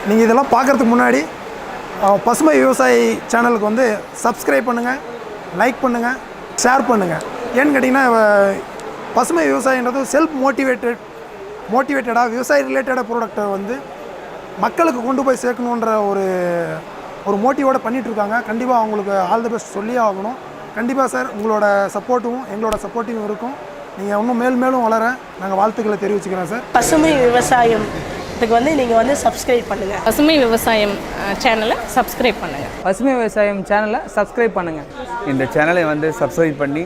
நீங்கள் இதெல்லாம் பார்க்குறதுக்கு முன்னாடி பசுமை விவசாயி சேனலுக்கு வந்து சப்ஸ்கிரைப் பண்ணுங்கள், லைக் பண்ணுங்கள், ஷேர் பண்ணுங்கள். ஏன்னு கேட்டிங்கன்னா பசுமை விவசாயன்றது செல்ஃப் மோட்டிவேட்டடாக விவசாய ரிலேட்டடாக ப்ராடக்டை வந்து மக்களுக்கு கொண்டு போய் சேர்க்கணுன்ற ஒரு மோட்டிவோடு பண்ணிகிட்ருக்காங்க. கண்டிப்பாக அவங்களுக்கு ஆல் தி பெஸ்ட் சொல்லியே ஆகணும். கண்டிப்பாக சார் உங்களோட சப்போர்ட்டும் எங்களோட சப்போர்ட்டும் இருக்கும். நீங்கள் இன்னும் மேலும் வளர நாங்கள் வாழ்த்துக்களை தெரிவிச்சுக்கிறோம் சார். பசுமை விவசாயம் இதுக்கு வந்து நீங்கள் வந்து சப்ஸ்கிரைப் பண்ணுங்கள். பசுமை விவசாயம் சேனலை சப்ஸ்கிரைப் பண்ணுங்கள். பசுமை விவசாயம் சேனலை சப்ஸ்கிரைப் பண்ணுங்கள். இந்த சேனலை வந்து சப்ஸ்கிரைப் பண்ணி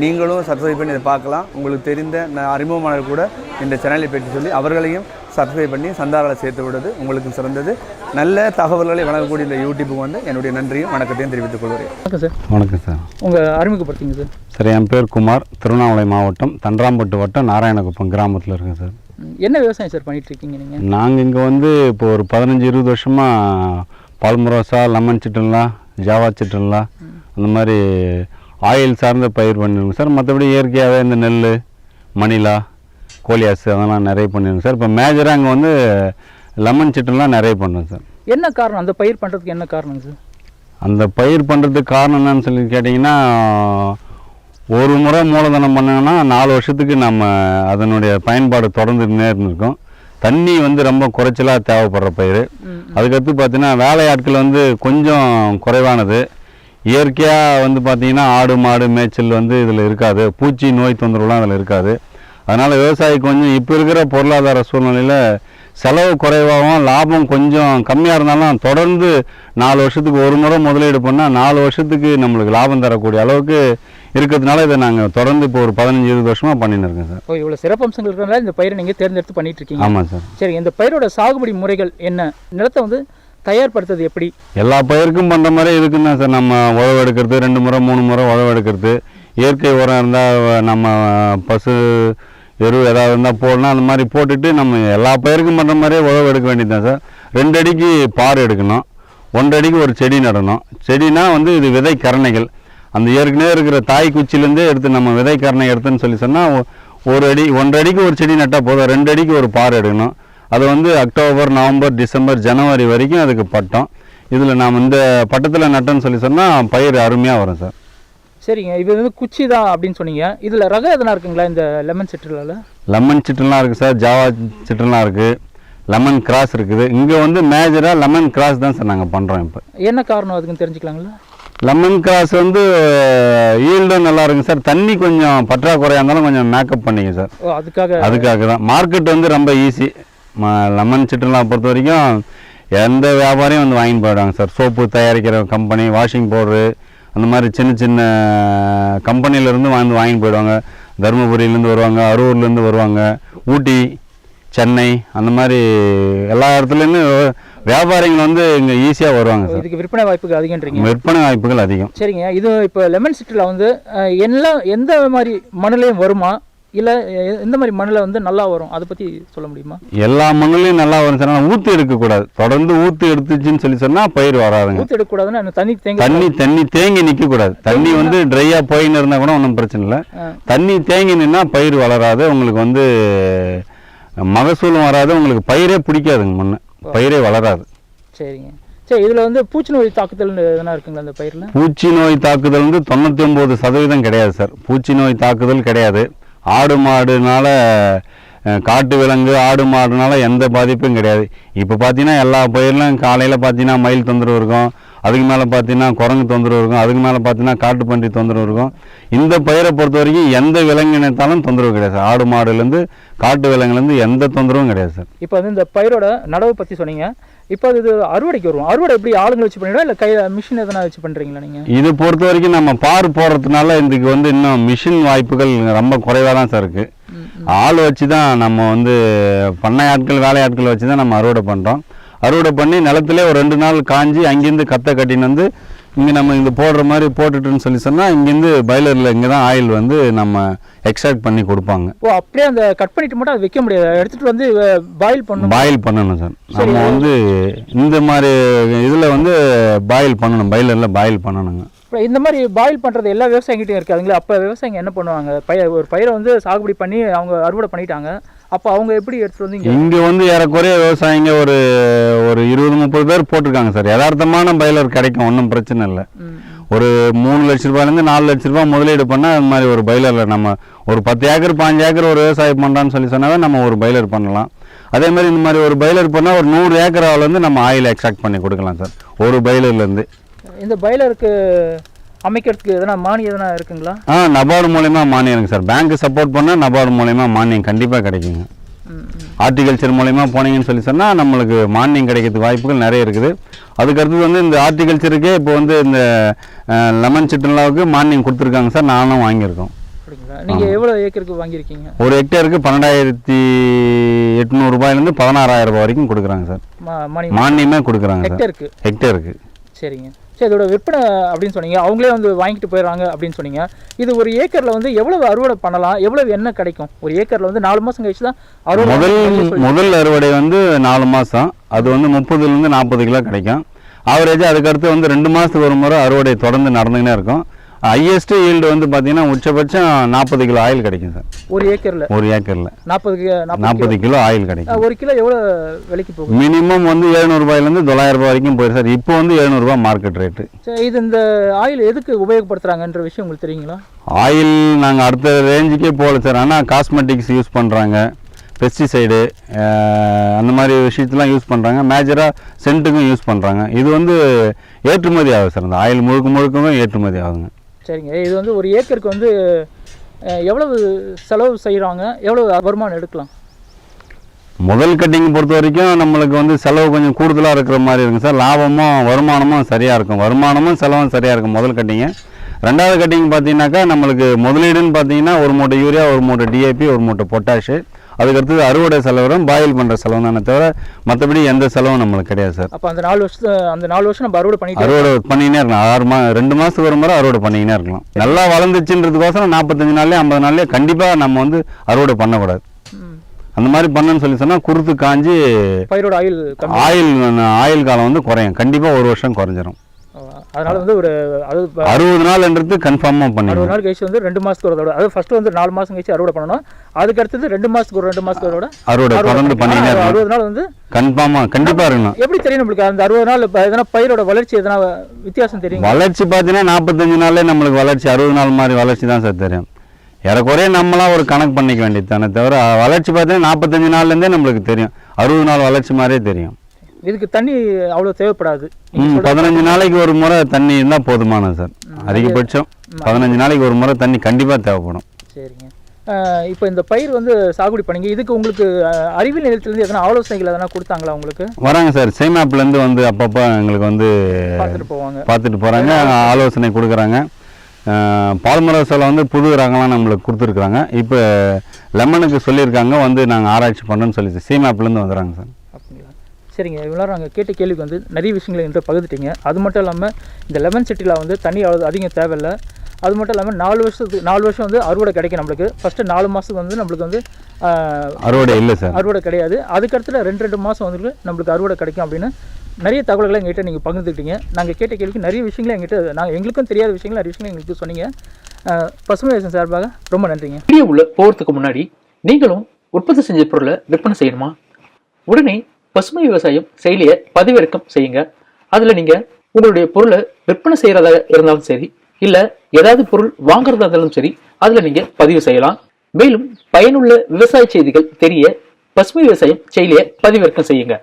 நீங்களும் சப்ஸ்கிரைப் பண்ணி இதை பார்க்கலாம். உங்களுக்கு தெரிந்த அறிமுகமானவர் கூட இந்த சேனலை பற்றி சொல்லி அவர்களையும் சப்ஸ்கிரைப் பண்ணி சந்தாக்களை சேர்த்து விடுறது உங்களுக்கு சிறந்தது. நல்ல தகவல்களை வழங்கக்கூடிய இந்த யூடியூப்புக்கு வந்து என்னுடைய நன்றியும் வணக்கத்தையும் தெரிவித்துக் கொள்கிறேன். வணக்கம் சார். வணக்கம் சார். உங்கள் அறிமுகப்படுத்திங்க சார். சார், என் பேர் குமார், திருவண்ணாமலை மாவட்டம் தண்டராம்பட்டு வட்டம் நாராயணகுப்பம் கிராமத்தில் இருக்கேன் சார். என்ன விவசாயம் சார் பண்ணிகிட்ருக்கீங்க நீங்கள்? நாங்கள் இங்கே வந்து இப்போ ஒரு 15-20 வருஷமாக பால்மரோசா, லெமன் சிட்டன்லா, ஜாவா சிட்டன்லா அந்த மாதிரி ஆயில் சார்ந்த பயிர் பண்ணிருக்கோம் சார். மற்றபடி இயற்கையாகவே இந்த நெல், மணிலா, கோலியாஸ் அதெல்லாம் நிறைய பண்ணியிருக்கோம் சார். இப்போ மேஜராக அங்கே வந்து லெமன் சிட்டன்லாம் நிறைய பண்ணுறோம் சார். என்ன காரணம் அந்த பயிர் பண்ணுறதுக்கு? என்ன காரணம் சார்? அந்த பயிர் பண்ணுறதுக்கு காரணம் என்னன்னு சொல்லி கேட்டிங்கன்னா, ஒரு முறை மூலதனம் பண்ணோன்னா 4 வருஷத்துக்கு நம்ம அதனுடைய பயன்பாடு தொடர்ந்துன்னே இருந்திருக்கும். தண்ணி வந்து ரொம்ப குறைச்சலாக தேவைப்படுற பயிர். அதுக்கடுத்து பார்த்தீங்கன்னா வேலையாட்கள் வந்து கொஞ்சம் குறைவானது. இயற்கையாக வந்து பார்த்திங்கன்னா ஆடு மாடு மேய்ச்சல் வந்து இதில் இருக்காது. பூச்சி நோய் தொந்தரவுலாம் அதில் இருக்காது. அதனால் விவசாயி கொஞ்சம் இப்போ இருக்கிற பொருளாதார சூழ்நிலையில் செலவு குறைவாகவும் லாபம் கொஞ்சம் கம்மியாக இருந்தாலும் தொடர்ந்து 4 வருஷத்துக்கு ஒரு முறை முதலீடு பண்ணால் 4 வருஷத்துக்கு நம்மளுக்கு லாபம் தரக்கூடிய அளவுக்கு இருக்கிறதுனால இதை நாங்கள் தொடர்ந்து இப்போ ஒரு 15-20 வருஷமாக பண்ணின்னு இருக்கோம் சார். ஓ, இவ்வளோ சிறப்பம்சங்கள் இருக்கிறதுனால இந்த பயிரை நீங்கள் தேர்ந்தெடுத்து பண்ணிட்டு இருக்கீங்க? ஆமாம் சார். சரி, இந்த பயிரோட சாகுபடி முறைகள் என்ன? நிலத்தை வந்து தயார்படுத்துறது எப்படி? எல்லா பயிருக்கும் பண்ணுற மாதிரி இருக்குன்னு தான் சார். நம்ம உழவு எடுக்கிறது 2 முறை 3 முறை உழவு எடுக்கிறது. இயற்கை உரம் இருந்தால் நம்ம பசு எரு ஏதாவது இருந்தால் போடணும். அந்த மாதிரி போட்டுட்டு நம்ம எல்லா பயிருக்கும் பண்ணுற மாதிரியே உழவு எடுக்க வேண்டியது தான் சார். 2 அடிக்கு பார் எடுக்கணும், 1 அடிக்கு ஒரு செடி நடணும். செடினா வந்து இது விதை கரணைகள். அந்த ஏற்கனவே இருக்கிற தாய் குச்சிலேருந்தே எடுத்து நம்ம விதை கரணை எடுத்துன்னு சொல்லி சொன்னால் 1 அடி 1.5 அடிக்கு ஒரு செடி நட்டால் போதும். 2 அடிக்கு ஒரு பார் எடுக்கணும். அது வந்து அக்டோபர், நவம்பர், டிசம்பர், ஜனவரி வரைக்கும் அதுக்கு பட்டம். இதில் நாம் இந்த பட்டத்தில் நட்டோன்னு சொல்லி சொன்னால் பயிர் அருமையாக வரும் சார். சரிங்க, இது வந்து குச்சி தான் அப்படின்னு சொன்னீங்க. இதில் ரகம் எதனா இருக்குங்களா இந்த லெமன் சிட்ரலில்? லெமன் சிட்ரலாம் இருக்குது சார், ஜாவா சிட்ரலாம் இருக்குது, லெமன் கிராஸ் இருக்குது. இங்கே வந்து மேஜராக லெமன் கிராஸ் தான் சார் நாங்கள் பண்ணுறோம். இப்போ என்ன காரணம் அதுக்குன்னு தெரிஞ்சுக்கலாங்களா? லெமன் கிராஸ் வந்து ஈல்டும் நல்லா இருக்குங்க சார். தண்ணி கொஞ்சம் பற்றாக்குறையாக இருந்தாலும் கொஞ்சம் மேக்கப் பண்ணிங்க சார். அதுக்காக தான். மார்க்கெட் வந்து ரொம்ப ஈஸி. லெமன் சிட்ரலாம் பொறுத்த வரைக்கும் எந்த வியாபாரியும் வந்து வாங்கிட்டு போயிடுவாங்க சார். சோப்பு தயாரிக்கிற கம்பெனி, வாஷிங் பவுடரு, அந்த மாதிரி சின்ன சின்ன கம்பெனிலேருந்து வாங்கிட்டு போயிடுவாங்க. தருமபுரியிலேருந்து வருவாங்க, அரூர்லேருந்து வருவாங்க, ஊட்டி, சென்னை அந்த மாதிரி எல்லா இடத்துலேருந்து வியாபாரிகள் வந்து இங்கே ஈஸியாக வருவாங்க சார். இதுக்கு விற்பனை வாய்ப்புகள் அதிகன்றீங்க? விற்பனை வாய்ப்புகள் அதிகம். சரிங்க, இது இப்போ லெமன் சிட்ரலில் வந்து எந்த மாதிரி மண்ணிலையும் வருமா, இல்லை எந்த மாதிரி மண்ணில் வந்து நல்லா வரும், அதை பற்றி சொல்ல முடியுமா? எல்லா மண்ணிலையும் நல்லா வரும் சார். ஆனால் ஊற்று எடுக்கக்கூடாது. தொடர்ந்து ஊற்று எடுத்துச்சுன்னு சொல்லி சொன்னால் பயிர் வராதுங்க. ஊற்று எடுக்கக்கூடாதுன்னா தண்ணி தேங்கி நிற்கக்கூடாது. தண்ணி வந்து ட்ரையாக போயின்னு இருந்தால் கூட ஒன்றும் பிரச்சனை இல்லை. தண்ணி தேங்கி நின்னா பயிர் வளராது. உங்களுக்கு வந்து மகசூலும் வராது. உங்களுக்கு பயிரே பிடிக்காதுங்க, மண் பயிரே வளராது. சரிங்க. சரி, இதில் வந்து பூச்சி நோய் தாக்குதல் எதனா இருக்குங்களா இந்த பயிரில்? பூச்சி நோய் தாக்குதல் வந்து 99% கிடையாது சார். பூச்சி நோய் தாக்குதல் கிடையாது. ஆடு மாடுனால, காட்டு விலங்கு ஆடு மாடுனால எந்த பாதிப்பும் கிடையாது. இப்போ பார்த்தீங்கன்னா எல்லா பயிரிலும் காலையில் பார்த்தீங்கன்னா மயில் தொந்தரவு இருக்கும், அதுக்கு மேலே பார்த்தீங்கன்னா குரங்கு தொந்தரவு இருக்கும், அதுக்கு மேலே பார்த்தீங்கன்னா காட்டுப்பன்றி தொந்தரவு இருக்கும். இந்த பயிரை பொறுத்த வரைக்கும் எந்த விலங்கு இனத்தாலும் தொந்தரவு கிடையாது சார். ஆடு மாடுலேருந்து காட்டு விலங்குலேருந்து எந்த தொந்தரவும் கிடையாது சார். இப்போ வந்து இந்த பயிரோட நடவு பற்றி சொன்னீங்க. இப்போ இது அறுவடைக்கு வருவோம். அறுவடை எப்படி ஆளுங்களை வச்சு பண்ணிடுவோம், இல்லை மிஷின் எதனா வச்சு பண்ணுறீங்களா நீங்கள்? இது பொறுத்த வரைக்கும் நம்ம பார் போடுறதுனால இதுக்கு வந்து இன்னும் மிஷின் வாய்ப்புகள் ரொம்ப குறைவாக தான் சார் இருக்குது. ஆள் வச்சு தான் நம்ம வந்து பண்ணை ஆட்கள், வேலையாட்கள் வச்சு தான் நம்ம அறுவடை பண்ணுறோம். அறுவடை பண்ணி நிலத்திலே ஒரு 2 நாள் காஞ்சி அங்கேருந்து கத்தை கட்டின்னு வந்து இங்கே நம்ம இந்த போடுற மாதிரி போட்டுட்டுன்னு சொல்லி சொன்னால் இங்கேருந்து பாய்லரில் இங்கே தான் ஆயில் வந்து நம்ம எக்ஸ்ட்ராக்ட் பண்ணி கொடுப்பாங்க. ஓ, அப்படியே அந்த கட் பண்ணிட்டு மட்டும் அதை வைக்க முடியாது, எடுத்துகிட்டு வந்து பாயில் பண்ணணும் சார். நம்ம வந்து இந்த மாதிரி இதில் வந்து பாயில் பண்ணணும், பாய்லரில் பாயில் பண்ணணுங்க. இந்த மாதிரி பாயில் பண்ணுறது எல்லா விவசாயிகிட்டையும் இருக்காதுங்களா? அப்போ விவசாயிங்க என்ன பண்ணுவாங்க? ஒரு பயிரை வந்து சாகுபடி பண்ணி அவங்க அறுவடை பண்ணிட்டாங்க, அப்போ அவங்க எப்படி எடுத்துகிட்டு வந்து இங்கே வந்து ஏறக்குறைய விவசாயிங்க ஒரு 20-30 பேர் போட்டிருக்காங்க சார். யதார்த்தமான பைலர் கிடைக்கும், ஒன்றும் பிரச்சனை இல்லை. ஒரு 3 லட்ச ரூபாயிலேருந்து 4 லட்ச ரூபாய் முதலீடு பண்ணால் அது மாதிரி ஒரு பைலரில் நம்ம ஒரு 10 ஏக்கர் 5 ஏக்கர் ஒரு விவசாயம் பண்ணுறான்னு சொன்னாவே நம்ம ஒரு பைலர் பண்ணலாம். அதே மாதிரி இந்த மாதிரி ஒரு பைலர் பண்ணால் ஒரு 100 ஏக்கர் அளவுலேருந்து நம்ம ஆயில் எக்ஸ்ட்ராக்ட் பண்ணி கொடுக்கலாம் சார் ஒரு பைலர்லேருந்து. இந்த பைலருக்கு அமைக்கிறதுக்கு எதனா மானியம் எதனா இருக்குங்களா? நபார்டு மூலயமா மானியம் இருக்குது சார். பேங்க்கு சப்போர்ட் பண்ணால் நபார்டு மூலயமா மானியம் கண்டிப்பாக கிடைக்குங்க. ஹார்டிகல்ச்சர் மூலயமா போனீங்கன்னு சொன்னால் நம்மளுக்கு மானியம் கிடைக்கிறதுக்கு வாய்ப்புகள் நிறைய இருக்குது. அதுக்கடுத்தது வந்து இந்த ஹார்டிகல்ச்சருக்கே இப்போ வந்து இந்த லெமன் சிட்ரலாவுக்கு மானியம் கொடுத்துருக்காங்க சார். நானும் வாங்கியிருக்கோம். நீங்கள் எவ்வளோ ஏக்கருக்கு வாங்கியிருக்கீங்க? ஒரு ஹெக்டேருக்கு 12,800 ரூபாயிலேருந்து 16,000 ரூபாய் வரைக்கும் கொடுக்குறாங்க சார். மானியமே கொடுக்குறாங்க சார் ஹெக்டேருக்கு. சரிங்க. சரி, இதோட விற்பனை அப்படின்னு சொன்னீங்க, அவங்களே வந்து வாங்கிட்டு போயிடுறாங்க அப்படின்னு சொன்னீங்க. இது ஒரு ஏக்கரில் வந்து எவ்வளவு அறுவடை பண்ணலாம், எவ்வளவு எண்ணெய் கிடைக்கும்? ஒரு ஏக்கரில் வந்து 4 மாதம் கழிச்சு தான் அறுவடை. முதல் அறுவடை வந்து 4 மாதம், அது வந்து 30-40 கிலோ கிடைக்கும். ஆவரேஜாக அதுக்கடுத்து வந்து 2 மாதத்துக்கு ஒரு முறை அறுவடை தொடர்ந்து நடந்துக்கினே இருக்கும். ஹையஸ்ட் ஈல்டு வந்து பார்த்தீங்கன்னா உச்சபட்சம் 40 கிலோ ஆயில் கிடைக்கும் சார் ஒரு ஏக்கரில். 40 கிலோ ஆயில் கிடைக்கும். ஒரு கிலோ எவ்வளோ விலைக்கு போகும்? மினிமம் வந்து 700 ரூபாயிலேருந்து 900 ரூபாய் வரைக்கும் போயிடும் சார். இப்போ வந்து 700 ரூபாய் மார்க்கெட் ரேட்டு. சரி, இது இந்த ஆயில் எதுக்கு உபயோகப்படுத்துகிறாங்கன்ற விஷயம் உங்களுக்கு தெரியுங்களா? ஆயில் நாங்கள் அடுத்த ரேஞ்சுக்கே போகல சார். ஆனால் காஸ்மெட்டிக்ஸ் யூஸ் பண்ணுறாங்க, பெஸ்டிசைடு அந்த மாதிரி விஷயத்தெலாம் யூஸ் பண்ணுறாங்க. மேஜராக சென்ட்டுக்கும் யூஸ் பண்ணுறாங்க. இது வந்து ஏற்றுமதி ஆகுது சார். இந்த ஆயில் முழுக்கவே ஏற்றுமதி ஆகுங்க. சரிங்க. இது வந்து ஒரு ஏக்கருக்கு வந்து எவ்வளவு செலவு செய்கிறாங்க, எவ்வளவு வருமானம் எடுக்கலாம்? முதல் கட்டிங் பொறுத்த வரைக்கும் நம்மளுக்கு வந்து செலவு கொஞ்சம் கூடுதலாக இருக்கிற மாதிரி இருக்குங்க சார். லாபமும் வருமானமும் சரியாக இருக்கும். வருமானமும் செலவும் சரியாக இருக்கும் முதல் கட்டிங்க. ரெண்டாவது கட்டிங் பார்த்தீங்கன்னாக்கா நம்மளுக்கு முதலீடுன்னு பார்த்தீங்கன்னா ஒரு மூட்டை யூரியா, ஒரு மூட்டை டிஏபி, ஒரு மூட்டை பொட்டாஷு, அதுக்கடுத்தது அறுவடை செலவு, பாயில் பண்ணுற செலவு தானே தவிர மற்றபடி எந்த செலவும் நம்மளுக்கு கிடையாது சார். அப்போ அந்த 4 வருஷம் நம்ம அறுவடை பண்ணிக்கினே இருக்கலாம். 2 மாதத்துக்கு ஒரு முறை அறுவடை பண்ணிக்கினே இருக்கலாம். நல்லா வளர்ந்துச்சுன்றதுக்கோசரம் 45 நாள்லேயே 50 நாள்லேயே கண்டிப்பாக நம்ம வந்து அறுவடை பண்ணக்கூடாது. அந்த மாதிரி பண்ணணும்னு சொன்னால் குறுத்து காஞ்சி பயிரோட ஆயில் காலம் வந்து குறையும். கண்டிப்பாக 1 வருஷம் குறைஞ்சிரும். அதனால வந்து ஒரு 60 நாள்ன்றது கன்ஃபார்மாக பண்ணி 60 நாள் கழிச்சு வந்து 2 மாதத்துக்கு ஒரு தடவை, அதாவது ஃபர்ஸ்ட் வந்து 4 மாதம் கழிச்சு அறுவடை பண்ணணும். அதுக்கு அடுத்தது 2 மாதத்துக்கு ஒரு 2 மாதத்தோட அறுவடை தொடர்ந்து பண்ணினே 60 நாள் வந்து கண்டிப்பாக இருக்கணும். எப்படி தெரியும் நம்மளுக்கு அந்த 60 நாள் எதனா பயிரோட வளர்ச்சி எதனா வித்தியாசம் தெரியும்? வளர்ச்சி பார்த்தீங்கன்னா 45 நாள்லே நம்மளுக்கு வளர்ச்சி 60 நாள் மாதிரி வளர்ச்சி தான் சார் தெரியும். ஏறக்குறைய நம்மளாம் ஒரு கணக்கு பண்ணிக்க வேண்டியது தானே தவிர வளர்ச்சி பார்த்தீங்கன்னா 45 நாள்லேருந்தே நம்மளுக்கு தெரியும். 60 நாள் வளர்ச்சி மாதிரியே தெரியும். இதுக்கு தண்ணி அவ்வளோ தேவைப்படாது. 15 நாளைக்கு ஒரு முறை தண்ணி இருந்தால் போதுமானது சார். அதிகபட்சம் 15 நாளைக்கு ஒரு முறை தண்ணி கண்டிப்பாக தேவைப்படும். சரிங்க. இப்போ இந்த பயிர் வந்து சாகுபடி பண்ணீங்க, இதுக்கு உங்களுக்கு அறிவியல் நிலையத்திலேருந்து எதனா ஆலோசனைகள் எதனா கொடுத்தாங்களா உங்களுக்கு? வராங்க சார். சேமாப்லேருந்து வந்து அப்பப்போ எங்களுக்கு வந்து பார்த்துட்டு போகிறாங்க, ஆலோசனை கொடுக்குறாங்க. பால்மரசில் வந்து புது ரகம்லாம் நம்மளுக்கு கொடுத்துருக்குறாங்க. இப்போ லெமனுக்கு சொல்லியிருக்காங்க வந்து நாங்கள் ஆராய்ச்சி பண்ணுறோன்னு சொல்லி சேமாப்லேருந்து வந்துடுறாங்க சார். சரிங்க. இவ்வளோ நாங்கள் கேட்ட கேள்விக்கு வந்து நிறைய விஷயங்களை என்கிட்ட பகிர்ந்துட்டீங்க. அது மட்டும் இல்லாமல் இந்த லெமன் செட்டியில் வந்து தண்ணி அவ்வளோ அதிகம் தேவையில்லை. அது மட்டும் இல்லாமல் 4 வருஷம் வந்து அறுவடை கிடைக்கும் நம்மளுக்கு. ஃபஸ்ட்டு 4 மாதத்துக்கு வந்து நம்மளுக்கு வந்து அறுவடை இல்லை சார், அறுவடை கிடையாது. அதுக்கடுத்துல 2 மாதம் வந்து நம்மளுக்கு அறுவடை கிடைக்கும் அப்படின்னு நிறைய தகவல்களை எங்கள்கிட்ட நீங்கள் பகிர்ந்துக்கிட்டீங்க. நாங்கள் கேட்ட கேள்விக்கு நிறைய விஷயங்களை எங்களுக்கும் தெரியாத விஷயங்கள் நிறைய விஷயங்கள் எங்களுக்கு சொன்னீங்க. பசுமை விவசாயம் சார்பாக ரொம்ப நன்றிங்க. வீடியோ உள்ள போகிறதுக்கு முன்னாடி நீங்களும் உற்பத்தி செஞ்ச பொருளை விற்பனை செய்யணுமா? உடனே பசுமை விவசாயம் செயலியை பதிவிறக்கம் செய்யுங்க. அதுல நீங்க உங்களுடைய பொருளை விற்பனை செய்யறதா இருந்தாலும் சரி, இல்ல ஏதாவது பொருள் வாங்குறதா இருந்தாலும் சரி, அதுல நீங்க பதிவு செய்யலாம். மேலும் பயனுள்ள விவசாய செய்திகள் தெரிய பசுமை விவசாயம் செயலியை பதிவிறக்கம் செய்யுங்க.